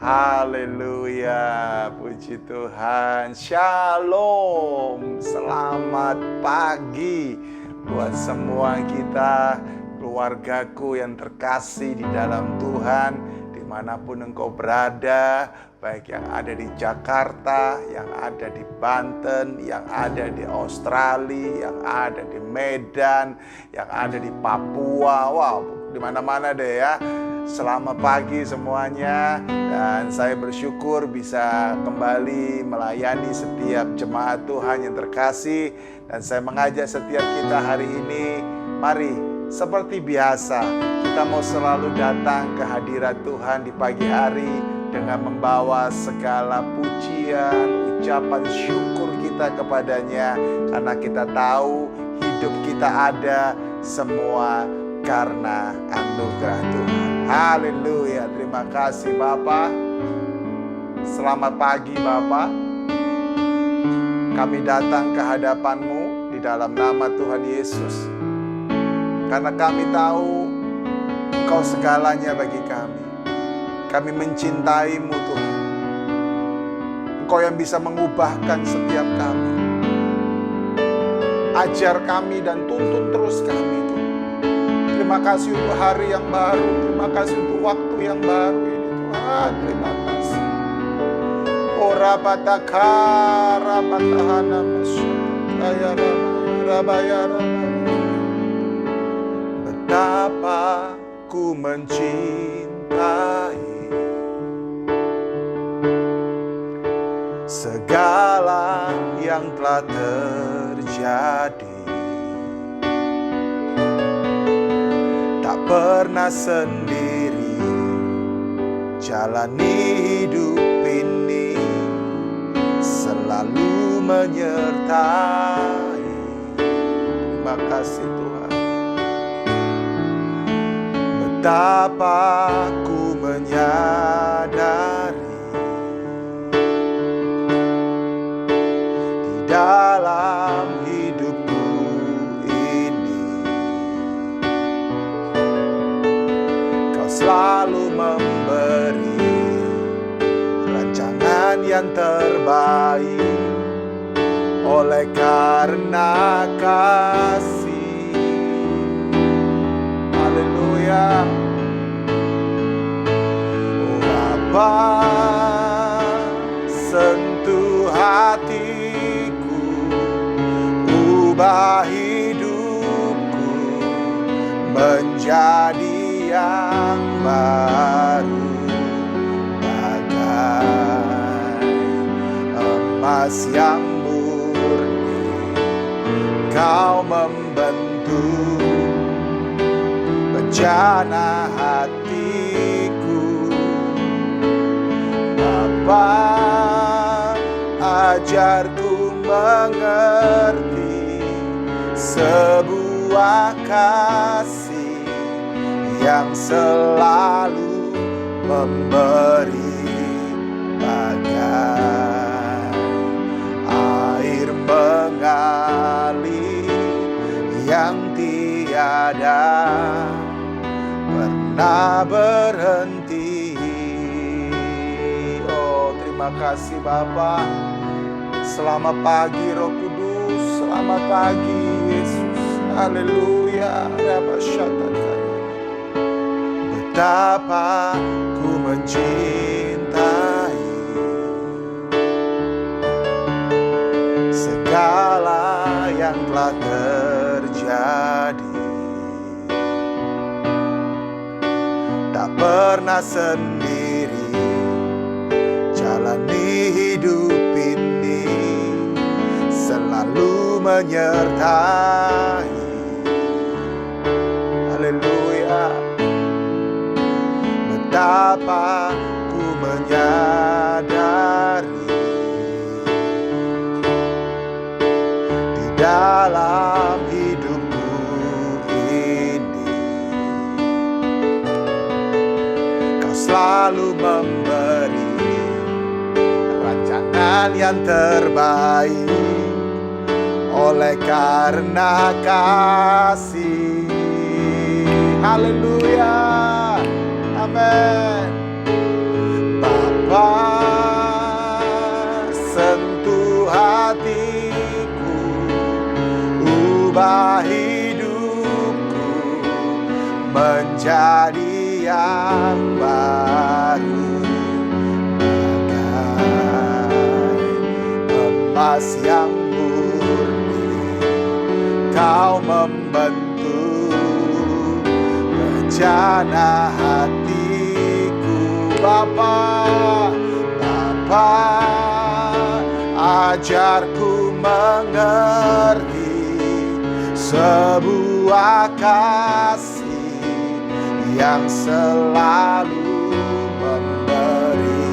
Haleluya, puji Tuhan. Shalom, selamat pagi buat semua kita, keluargaku yang terkasih di dalam Tuhan, dimanapun engkau berada, baik yang ada di Jakarta, yang ada di Banten, yang ada di Australia, yang ada di Medan, yang ada di Papua. Wow, di mana-mana deh ya. Selamat pagi semuanya, dan saya bersyukur bisa kembali melayani setiap jemaat Tuhan yang terkasih. Dan saya mengajak setiap kita hari ini, mari seperti biasa kita mau selalu datang ke hadirat Tuhan di pagi hari dengan membawa segala pujian, ucapan syukur kita kepadanya, karena kita tahu hidup kita ada semua karena anugerah Tuhan. Haleluya, terima kasih Bapa. Selamat pagi Bapa. Kami datang ke hadapan-Mu di dalam nama Tuhan Yesus, karena kami tahu Engkau segalanya bagi kami. Kami mencintai-Mu Tuhan. Engkau yang bisa mengubahkan setiap kami. Ajar kami dan tuntun terus kami Tuhan. Terima kasih untuk hari yang baru. Terima kasih untuk waktu yang baru ini Tuhan. Terima kasih. Ora bataka rabatahana masyaya rabayara. Betapa ku mencintai segala yang telah terjadi. Tak pernah sendiri jalani hidup ini, selalu menyertai. Terima kasih Tuhan. Betapa ku menyadari di dalam hidupku ini Kau selalu memberi rancangan yang terbaik. Oleh karena kasih, haleluya. Oh Bapa, sentuh hatiku, ubah hidupku menjadi yang baru, bagai emas yang murni. Kau membentuk bejana hatiku. Bapa, ajarku mengerti sebuah kasih yang selalu memberi, bagai air mengalir yang tiada pernah berhenti. Oh, terima kasih Bapa. Selamat pagi Roh Kudus, selamat pagi Yesus. Haleluya. Betapa ku mencintai segala yang telah terjadi. Tak pernah sendiri jalani hidup ini, selalu menyertai. Haleluya. Betapa ku menyadari di dalam hidupku ini Kau selalu memberi rancangan yang terbaik. Oleh karena kasih, haleluya, amin. Bapa menjadi yang baru, bagai emas yang murni. Kau membentuk rencana hatiku, Bapa. Bapa, ajarku mengerti sebuah kasih yang selalu memberi,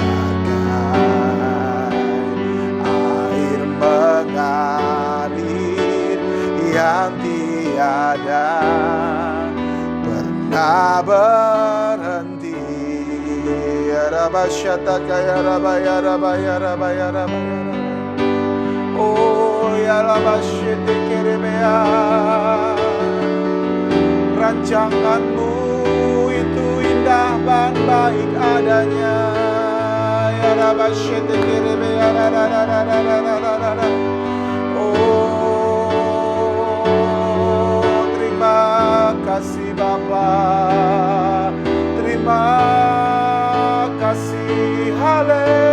bagai air mengalir yang tiada pernah berhenti. Ya Rabba Shataka ya Rabba ya Rabba ya Rabba ya Rabba ya Rabba. Oh ya Rabba Shetekerebea, rancanganmu itu indah dan baik adanya. Ya Rabba Shetekerebea. Oh, terima kasih Bapa, terima kasih, haleluya.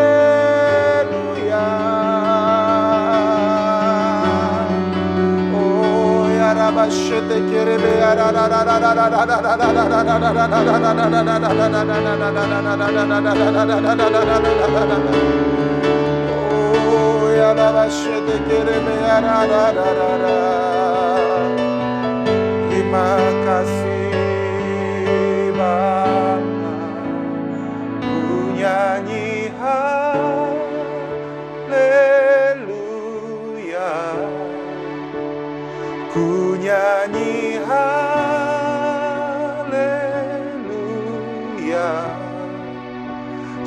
Oh ya Rabba Shetekerebea. Oh ya Rabba Shetekerebea. Terima kasih Bapa, ku nyanyi haleluya, ku nyanyi haleluya.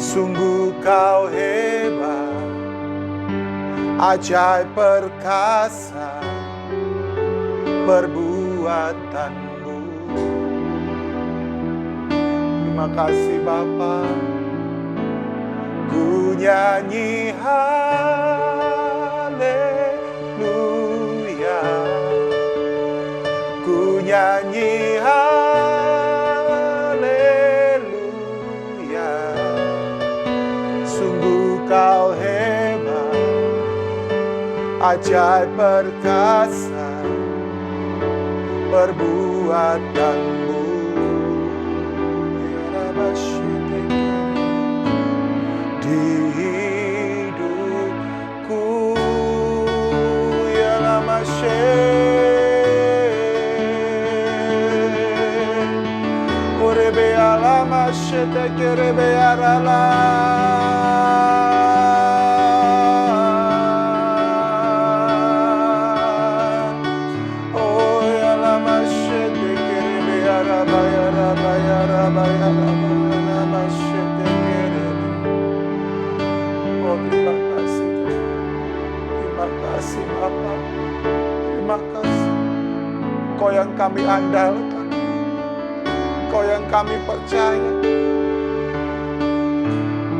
Sungguh kau hebat, ajaib perkasa perbuatanmu. Terima kasih Bapa, ku nyanyi haleluya, ku nyanyi haleluya. Sungguh kau hebat, ajaib perkasa perbuatanmu. Di hidupku ya lama orebe alama shetekerebe arala. Oh terima kasih, terima kasih Bapa, terima kasih. Kau yang kami andalkan, Kau yang kami percaya.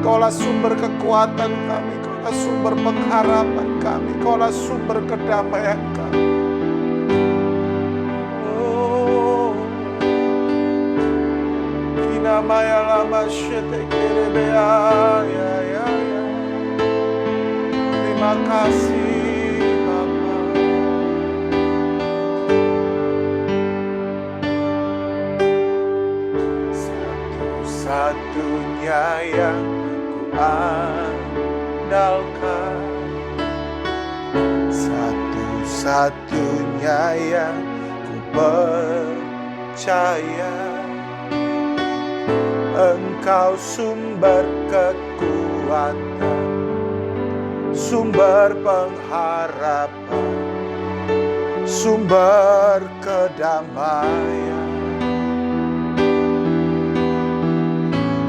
Kaulah sumber kekuatan kami, Kaulah sumber pengharapan kami, Kaulah sumber kedamaian kami. Maya lama shetekerebea ya ya ya. Terima kasih Bapa. Satu-satunya yang ku andalkan, satu-satunya yang ku percaya. Engkau sumber kekuatan, sumber pengharapan, sumber kedamaian.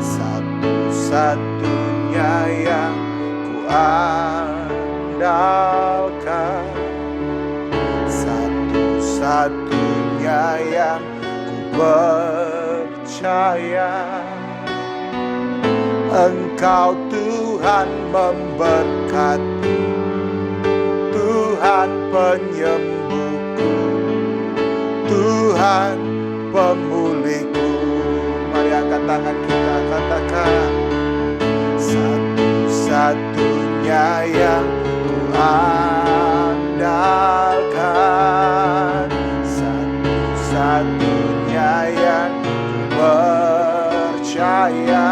Satu-satunya yang ku andalkan, satu-satunya yang ku percaya. Engkau Tuhan memberkati, Tuhan penyembuhku, Tuhan pemulihku. Mari angkat tangan kita, katakan, satu-satunya yang ku andalkan, satu-satunya yang ku percaya.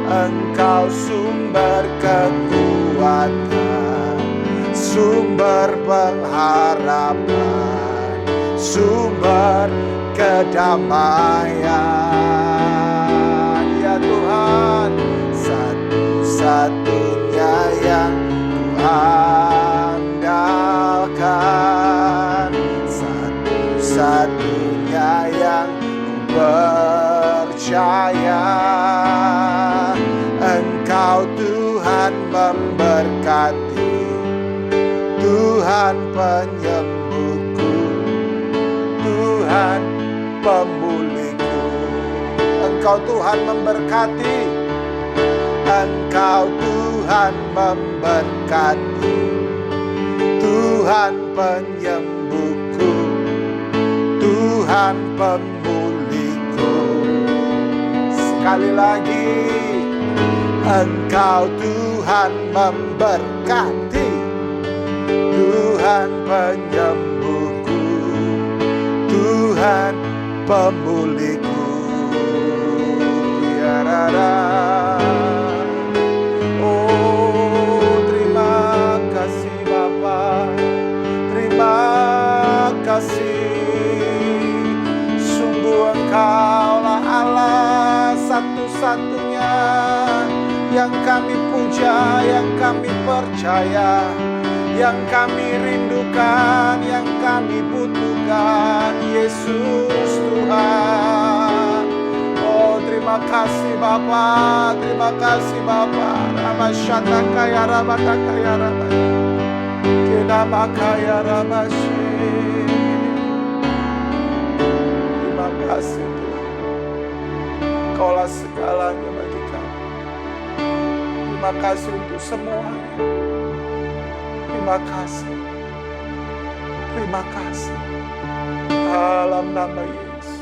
Engkau sumber kekuatan, sumber pengharapan, sumber kedamaian. Ya Tuhan, satu-satunya yang ku andalkan, satu-satunya yang ku percaya. Engkau Tuhan memberkati, Tuhan penyembuhku, Tuhan pemulihku. Engkau Tuhan memberkati, Engkau Tuhan memberkati, Tuhan penyembuhku, Tuhan pemulihku. Sekali lagi, Engkau Tuhan memberkati, Tuhan penyembuhku, Tuhan pemulihku. Ya Rara. Oh, terima kasih Bapa, terima kasih. Sungguh Engkaulah Allah satu-satunya yang kami puja, yang kami percaya, yang kami rindukan, yang kami butuhkan. Yesus Tuhan. Oh, terima kasih Bapa, terima kasih Bapa. Ramasyatakaya rabatakaya rabaya, kenamakaya rabasye. Terima kasih Tuhan, Engkaulah segalanya bagi kami. Terima kasih untuk semuanya. Terima kasih. Terima kasih. Dalam nama Yesus.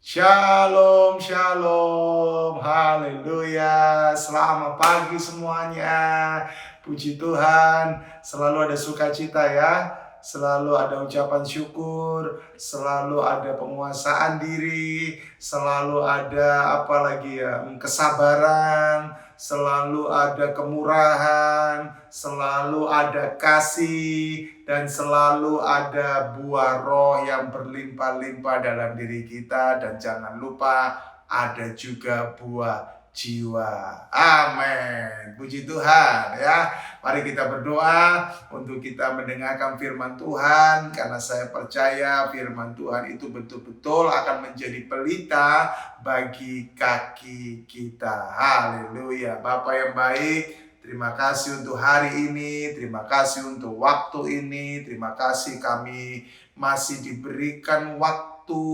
Shalom, shalom. Haleluya. Selamat pagi semuanya. Puji Tuhan. Selalu ada sukacita ya. Selalu ada ucapan syukur, selalu ada penguasaan diri, selalu ada apa lagi ya, kesabaran, selalu ada kemurahan, selalu ada kasih, dan selalu ada buah roh yang berlimpah-limpah dalam diri kita. Dan jangan lupa ada juga buah jiwa. Amin. Puji Tuhan ya. Mari kita berdoa untuk kita mendengarkan firman Tuhan, karena saya percaya firman Tuhan itu betul-betul akan menjadi pelita bagi kaki kita. Haleluya. Bapa yang baik, terima kasih untuk hari ini, terima kasih untuk waktu ini, terima kasih kami masih diberikan waktu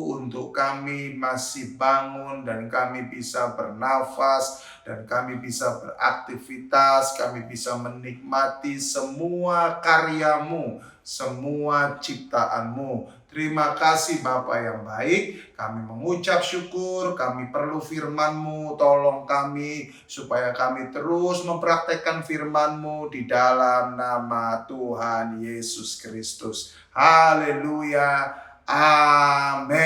untuk kami masih bangun dan kami bisa bernafas dan kami bisa beraktivitas, kami bisa menikmati semua karyamu, semua ciptaanmu. Terima kasih Bapa yang baik, kami mengucap syukur, kami perlu firman-Mu, tolong kami supaya kami terus mempraktekkan firman-Mu di dalam nama Tuhan Yesus Kristus. Haleluya. Amin.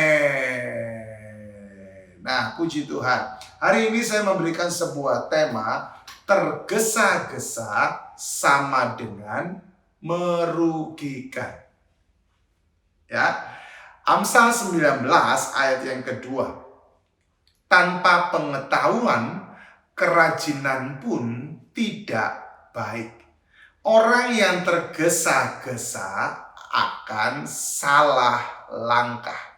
Nah, puji Tuhan. Hari ini saya memberikan sebuah tema, tergesa-gesa sama dengan merugikan. Ya. Amsal 19 ayat yang kedua. Tanpa pengetahuan, kerajinan pun tidak baik. Orang yang tergesa-gesa akan salah langkah.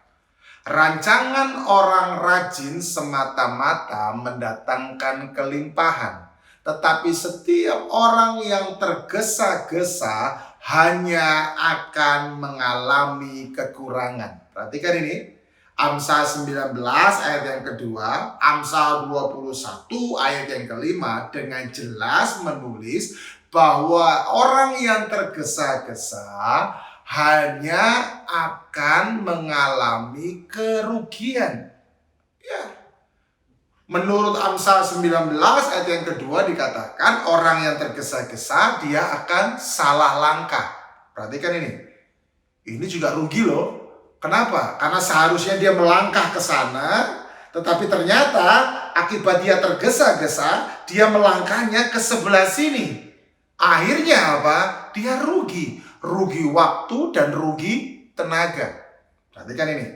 Rancangan orang rajin semata-mata mendatangkan kelimpahan, tetapi setiap orang yang tergesa-gesa hanya akan mengalami kekurangan. Perhatikan ini, Amsal 19 ayat yang kedua, Amsal 21 ayat yang kelima dengan jelas menulis bahwa orang yang tergesa-gesa hanya akan mengalami kerugian. Ya. Menurut Amsal 19 ayat yang kedua dikatakan orang yang tergesa-gesa dia akan salah langkah. Perhatikan ini. Ini juga rugi loh. Kenapa? Karena seharusnya dia melangkah ke sana, tetapi ternyata akibat dia tergesa-gesa, dia melangkahnya ke sebelah sini. Akhirnya apa? Dia rugi. Rugi waktu dan rugi tenaga. Perhatikan ini.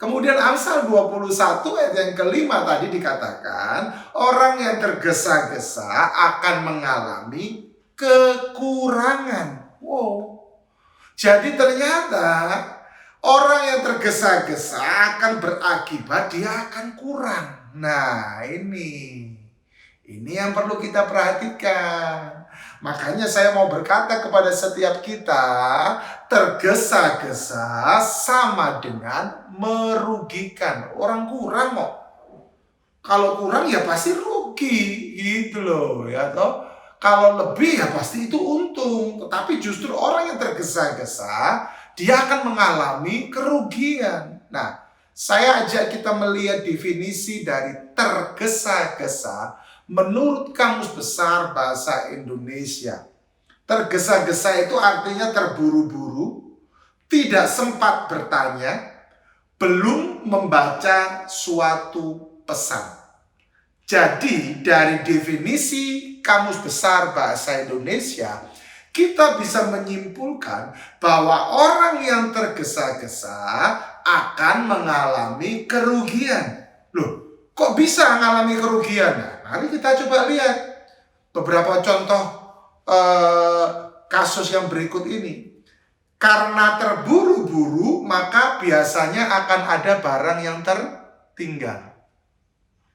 Kemudian Amsal 21 ayat yang kelima tadi dikatakan, orang yang tergesa-gesa akan mengalami kekurangan. Wow. Jadi ternyata orang yang tergesa-gesa akan berakibat dia akan kurang. Nah, ini yang perlu kita perhatikan. Makanya saya mau berkata kepada setiap kita, tergesa-gesa sama dengan merugikan. Orang kurang kok. Kalau kurang ya pasti rugi, gitu loh, ya toh. Kalau lebih ya pasti itu untung. Tetapi justru orang yang tergesa-gesa, dia akan mengalami kerugian. Nah, saya ajak kita melihat definisi dari tergesa-gesa menurut Kamus Besar Bahasa Indonesia. Tergesa-gesa itu artinya terburu-buru, tidak sempat bertanya, belum membaca suatu pesan. Jadi dari definisi Kamus Besar Bahasa Indonesia, kita bisa menyimpulkan bahwa orang yang tergesa-gesa akan mengalami kerugian. Loh, kok bisa mengalami kerugian? Nah, mari kita coba lihat beberapa contoh kasus yang berikut ini. Karena terburu-buru, maka biasanya akan ada barang yang tertinggal.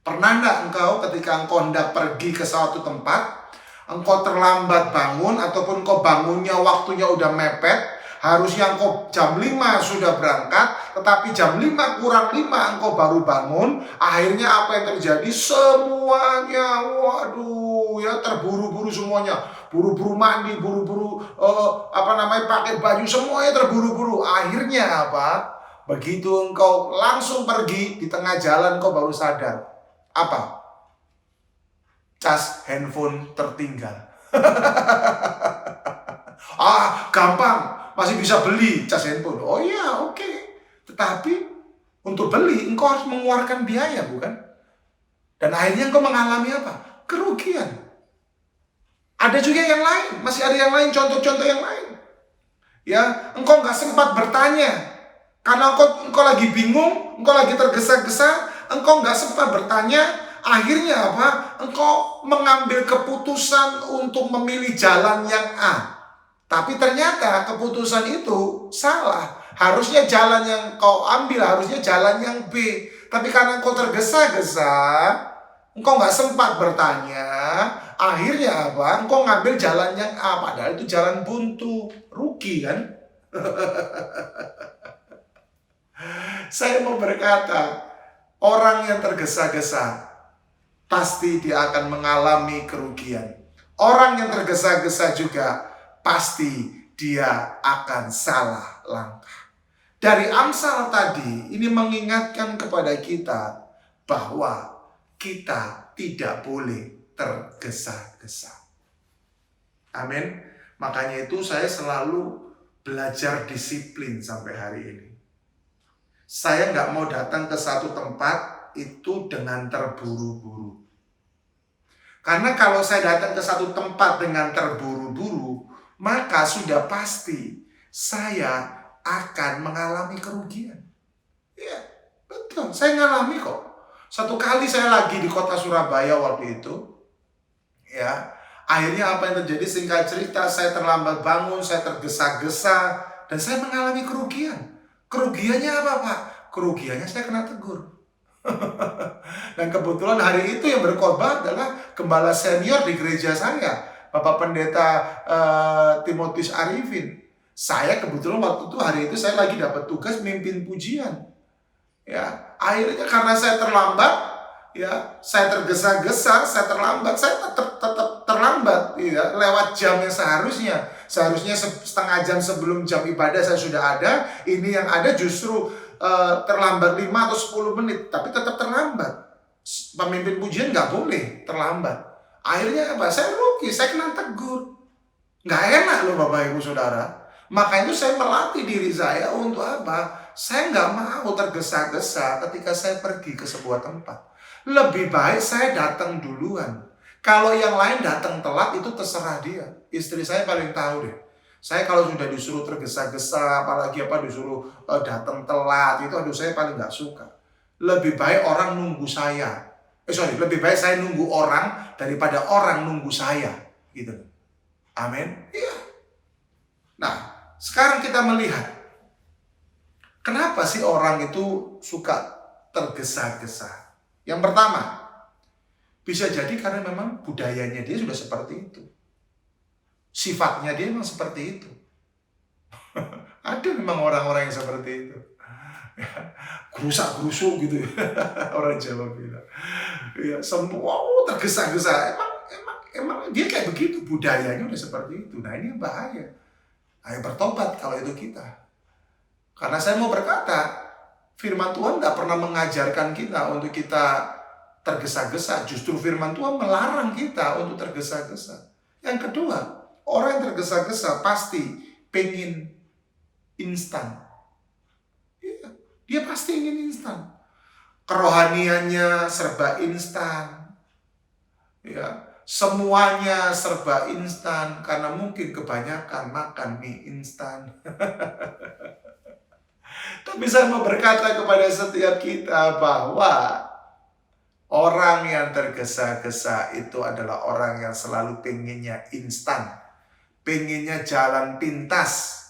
Pernah nggak engkau ketika engkau hendak pergi ke suatu tempat, engkau terlambat bangun ataupun engkau bangunnya waktunya udah mepet, harusnya engkau jam 5 sudah berangkat, tetapi jam 5 kurang 5 engkau baru bangun, akhirnya apa yang terjadi? Semuanya, waduh, ya terburu-buru semuanya, buru-buru mandi, buru-buru pakai baju, semuanya terburu-buru. Akhirnya apa? Begitu engkau langsung pergi, di tengah jalan engkau baru sadar. Apa? Cas handphone tertinggal. Gampang, masih bisa beli cas handphone. Oh iya, oke. Tetapi untuk beli engkau harus mengeluarkan biaya, bukan? Dan akhirnya engkau mengalami apa? Kerugian. Ada juga yang lain, masih ada yang lain, contoh-contoh yang lain. Ya, engkau nggak sempat bertanya karena engkau lagi bingung, engkau lagi tergesa-gesa. Engkau nggak sempat bertanya, akhirnya apa? Engkau mengambil keputusan untuk memilih jalan yang A. Tapi ternyata keputusan itu salah. Harusnya jalan yang kau ambil, harusnya jalan yang B. Tapi karena engkau tergesa-gesa, engkau nggak sempat bertanya, akhirnya apa? Engkau ngambil jalan yang A, padahal itu jalan buntu. Rugi kan? Saya mau berkata, orang yang tergesa-gesa pasti dia akan mengalami kerugian. Orang yang tergesa-gesa juga pasti dia akan salah langkah. Dari Amsal tadi ini mengingatkan kepada kita bahwa kita tidak boleh tergesa-gesa. Amin. Makanya itu saya selalu belajar disiplin sampai hari ini. Saya nggak mau datang ke satu tempat itu dengan terburu-buru. Karena kalau saya datang ke satu tempat dengan terburu-buru, maka sudah pasti saya akan mengalami kerugian. Ya, betul. Saya ngalami kok. Satu kali saya lagi di kota Surabaya waktu itu. Ya, akhirnya apa yang terjadi? Singkat cerita, saya terlambat bangun, saya tergesa-gesa, dan saya mengalami kerugian. Kerugiannya apa, Pak? Kerugiannya saya kena tegur. Dan kebetulan hari itu yang berkorban adalah gembala senior di gereja saya, Bapak Pendeta Timotius Arifin. Saya kebetulan waktu itu hari itu saya lagi dapat tugas mimpin pujian. Ya, akhirnya karena saya terlambat, ya, saya tergesa-gesa, saya terlambat, saya tetap terlambat, ya, lewat jam yang seharusnya. Seharusnya setengah jam sebelum jam ibadah saya sudah ada, ini yang ada justru terlambat 5 atau 10 menit, tapi tetap terlambat. Pemimpin pujian nggak boleh terlambat. Akhirnya apa? Saya rugi, saya kena tegur. Nggak enak loh Bapak Ibu Saudara. Maka itu saya melatih diri saya untuk apa? Saya nggak mau tergesa-gesa ketika saya pergi ke sebuah tempat. Lebih baik saya datang duluan. Kalau yang lain datang telat itu terserah dia. Istri saya paling tahu deh. Saya kalau sudah disuruh tergesa-gesa, apalagi disuruh datang telat, itu aduh saya paling nggak suka. Lebih baik orang nunggu saya. Lebih baik saya nunggu orang daripada orang nunggu saya. Gitu. Amin. Iya. Nah, sekarang kita melihat. Kenapa sih orang itu suka tergesa-gesa? Yang pertama, bisa jadi karena memang budayanya dia sudah seperti itu. Sifatnya dia memang seperti itu. Ada memang orang-orang yang seperti itu. Gerusak-gerusuk gitu. Orang Jawa bilang. Ya, semua tergesa-gesa. Emang dia kayak begitu. Budayanya udah seperti itu. Nah ini bahaya. Ayo bertobat kalau itu kita. Karena saya mau berkata, firman Tuhan tidak pernah mengajarkan kita untuk kita tergesa-gesa. Justru firman Tuhan melarang kita untuk tergesa-gesa. Yang kedua, orang yang tergesa-gesa pasti pengen instan. Dia pasti ingin instan. Kerohaniannya serba instan. Ya, semuanya serba instan karena mungkin kebanyakan makan mie instan. Tapi saya mau berkata kepada setiap kita bahwa orang yang tergesa-gesa itu adalah orang yang selalu pengennya instan. Pengennya jalan pintas.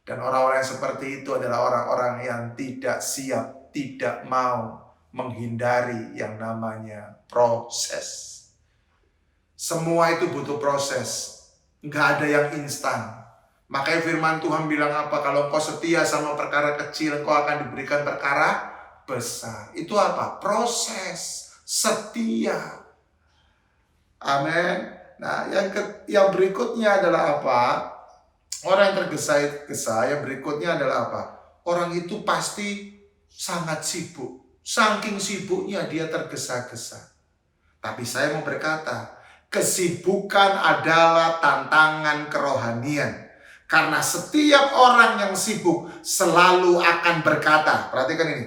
Dan orang-orang yang seperti itu adalah orang-orang yang tidak siap, tidak mau menghindari yang namanya proses. Semua itu butuh proses. Nggak ada yang instan. Makanya firman Tuhan bilang apa? Kalau engkau setia sama perkara kecil, engkau akan diberikan perkara besar. Itu apa? Proses. Setia. Amin. Nah, yang berikutnya adalah apa? Orang yang tergesa-gesa, yang berikutnya adalah apa? Orang itu pasti sangat sibuk. Saking sibuknya dia tergesa-gesa. Tapi saya mau berkata, kesibukan adalah tantangan kerohanian. Karena setiap orang yang sibuk selalu akan berkata, perhatikan ini,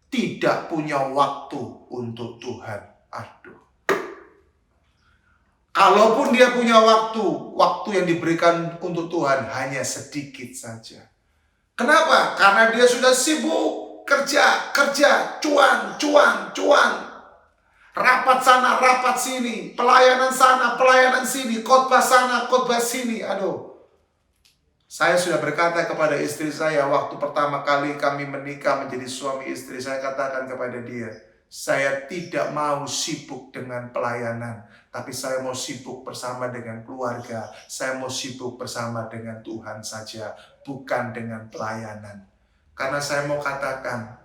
tidak punya waktu untuk Tuhan. Aduh. Kalaupun dia punya waktu yang diberikan untuk Tuhan hanya sedikit saja. Kenapa? Karena dia sudah sibuk kerja, cuan. Rapat sana, rapat sini, pelayanan sana, pelayanan sini, khotbah sana, khotbah sini. Aduh. Saya sudah berkata kepada istri saya waktu pertama kali kami menikah menjadi suami istri, saya katakan kepada dia, saya tidak mau sibuk dengan pelayanan, tapi saya mau sibuk bersama dengan keluarga, saya mau sibuk bersama dengan Tuhan saja, bukan dengan pelayanan. Karena saya mau katakan,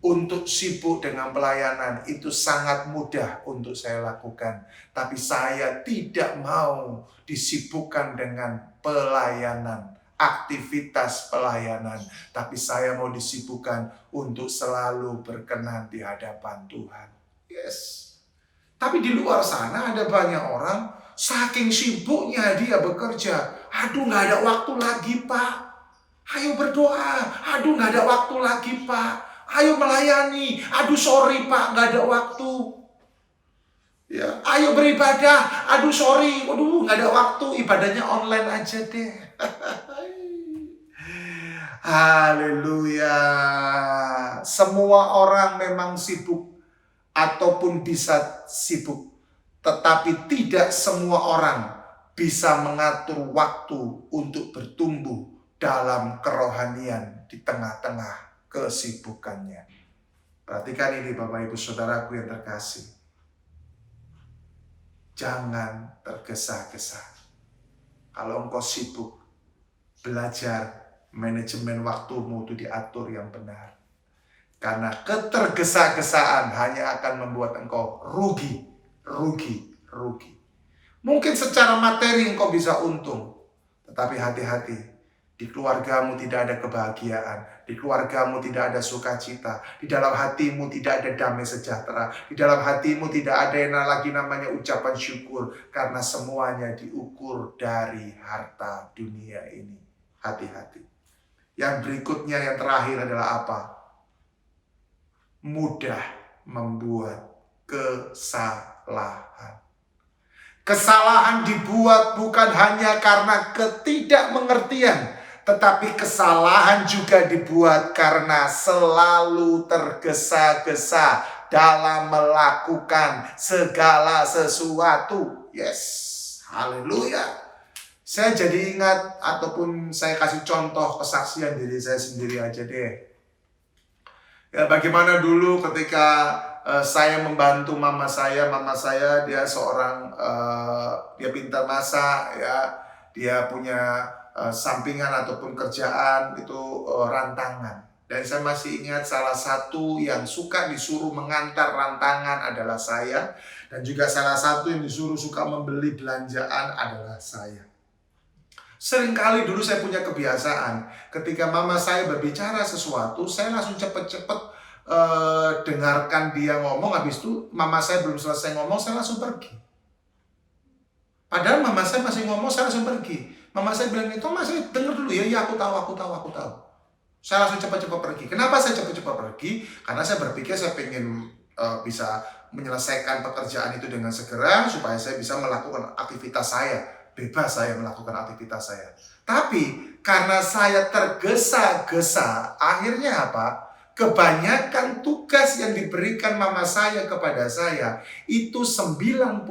untuk sibuk dengan pelayanan itu sangat mudah untuk saya lakukan, tapi saya tidak mau disibukkan dengan pelayanan. Aktivitas pelayanan, tapi saya mau disibukkan untuk selalu berkenan di hadapan Tuhan. Yes. Tapi di luar sana ada banyak orang saking sibuknya dia bekerja. Aduh, nggak ada waktu lagi Pak. Ayo berdoa. Aduh, nggak ada waktu lagi Pak. Ayo melayani. Aduh, sorry Pak, nggak ada waktu. Ya, ayo beribadah. Aduh, sorry. Waduh, nggak ada waktu. Ibadahnya online aja deh. Haleluya. Semua orang memang sibuk ataupun bisa sibuk, tetapi tidak semua orang bisa mengatur waktu untuk bertumbuh dalam kerohanian di tengah-tengah kesibukannya. Perhatikan ini Bapak Ibu Saudaraku yang terkasih. Jangan tergesa-gesa. Kalau engkau sibuk, belajar manajemen waktumu itu diatur yang benar. Karena ketergesa-gesaan hanya akan membuat engkau rugi. Mungkin secara materi engkau bisa untung, tetapi hati-hati. Di keluargamu tidak ada kebahagiaan, di keluargamu tidak ada sukacita, di dalam hatimu tidak ada damai sejahtera, di dalam hatimu tidak ada yang lagi namanya ucapan syukur, karena semuanya diukur dari harta dunia ini. Hati-hati. Yang berikutnya, yang terakhir adalah apa? Mudah membuat kesalahan. Kesalahan dibuat bukan hanya karena ketidakmengertian, tetapi kesalahan juga dibuat karena selalu tergesa-gesa dalam melakukan segala sesuatu. Yes, haleluya. Saya jadi ingat, ataupun saya kasih contoh kesaksian diri saya sendiri aja deh. Ya, bagaimana dulu ketika saya membantu mama saya dia seorang dia pintar masak ya, dia punya sampingan ataupun kerjaan itu rantangan. Dan saya masih ingat salah satu yang suka disuruh mengantar rantangan adalah saya, dan juga salah satu yang disuruh suka membeli belanjaan adalah saya. Seringkali dulu saya punya kebiasaan, ketika mama saya berbicara sesuatu, saya langsung cepet-cepet dengarkan dia ngomong. Habis itu mama saya belum selesai ngomong, saya langsung pergi. Padahal mama saya masih ngomong, saya langsung pergi. Mama saya bilang, Thomas, denger dulu ya. Ya, aku tahu. Saya langsung cepat-cepat pergi. Kenapa saya cepat-cepat pergi? Karena saya berpikir saya pengen bisa menyelesaikan pekerjaan itu dengan segera, supaya saya bisa melakukan aktivitas saya. Bebas saya melakukan aktivitas saya. Tapi karena saya tergesa-gesa, akhirnya apa? Kebanyakan tugas yang diberikan mama saya kepada saya itu 90%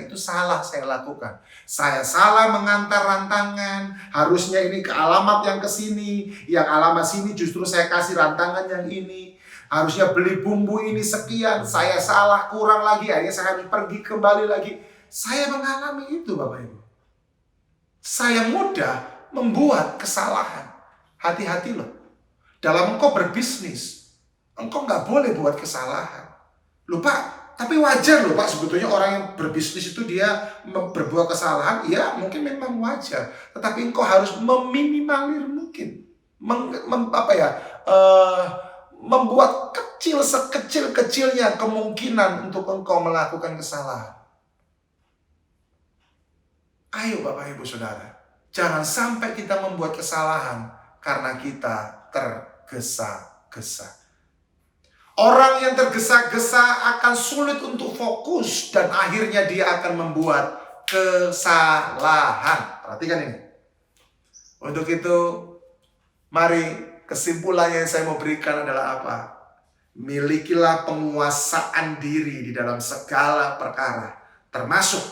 itu salah saya lakukan. Saya salah mengantar rantangan, harusnya ini ke alamat yang ke sini, yang alamat sini justru saya kasih rantangan yang ini. Harusnya beli bumbu ini sekian, saya salah, kurang lagi, akhirnya saya harus pergi kembali lagi. Saya mengalami itu, Bapak Ibu. Saya mudah membuat kesalahan. Hati-hati loh. Dalam engkau berbisnis, engkau nggak boleh buat kesalahan. Loh Pak, tapi wajar loh Pak, sebetulnya orang yang berbisnis itu dia berbuat kesalahan, ya mungkin memang wajar. Tetapi engkau harus meminimalir mungkin. Membuat kecil sekecil-kecilnya kemungkinan untuk engkau melakukan kesalahan. Ayo Bapak Ibu Saudara, jangan sampai kita membuat kesalahan karena kita tergesa-gesa. Orang yang tergesa-gesa akan sulit untuk fokus dan akhirnya dia akan membuat kesalahan. Perhatikan ini. Untuk itu, mari kesimpulannya yang saya mau berikan adalah apa? Milikilah penguasaan diri di dalam segala perkara, termasuk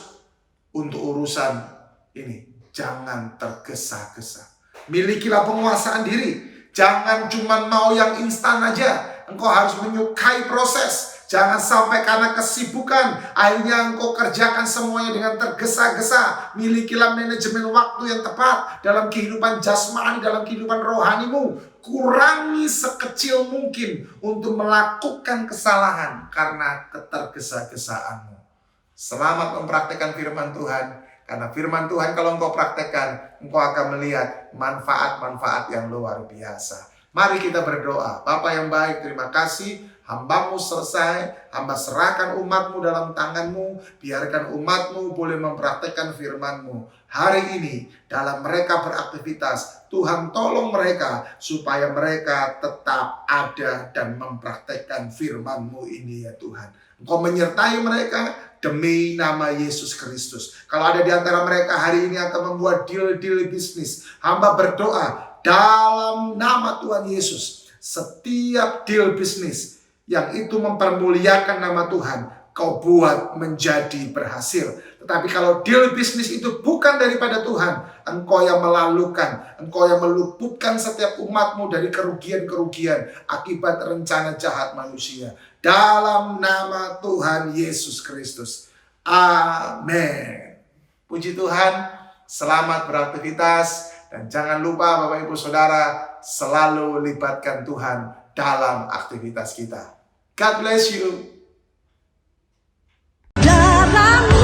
untuk urusan ini. Jangan tergesa-gesa. Milikilah penguasaan diri. Jangan cuma mau yang instan aja. Engkau harus menyukai proses. Jangan sampai karena kesibukan akhirnya engkau kerjakan semuanya dengan tergesa-gesa. Milikilah manajemen waktu yang tepat dalam kehidupan jasmani, dalam kehidupan rohanimu. Kurangi sekecil mungkin untuk melakukan kesalahan karena ketergesa-gesaanmu. Selamat mempraktikkan firman Tuhan. Karena firman Tuhan kalau engkau praktekkan, engkau akan melihat manfaat-manfaat yang luar biasa. Mari kita berdoa. Bapa yang baik, terima kasih. Hamba-Mu selesai. Hamba serahkan umat-Mu dalam tangan-Mu. Biarkan umat-Mu boleh mempraktekkan firman-Mu. Hari ini dalam mereka beraktivitas, Tuhan tolong mereka supaya mereka tetap ada dan mempraktekkan firman-Mu ini ya Tuhan. Engkau menyertai mereka demi nama Yesus Kristus. Kalau ada di antara mereka hari ini akan membuat deal-deal bisnis, hamba berdoa dalam nama Tuhan Yesus. Setiap deal bisnis yang itu mempermuliakan nama Tuhan, kau buat menjadi berhasil. Tetapi kalau deal bisnis itu bukan daripada Tuhan, engkau yang melalukan, engkau yang meluputkan setiap umatmu dari kerugian-kerugian akibat rencana jahat manusia. Dalam nama Tuhan Yesus Kristus. Amin. Puji Tuhan, selamat beraktivitas. Dan jangan lupa Bapak Ibu Saudara, selalu libatkan Tuhan dalam aktivitas kita. God bless you. Dalam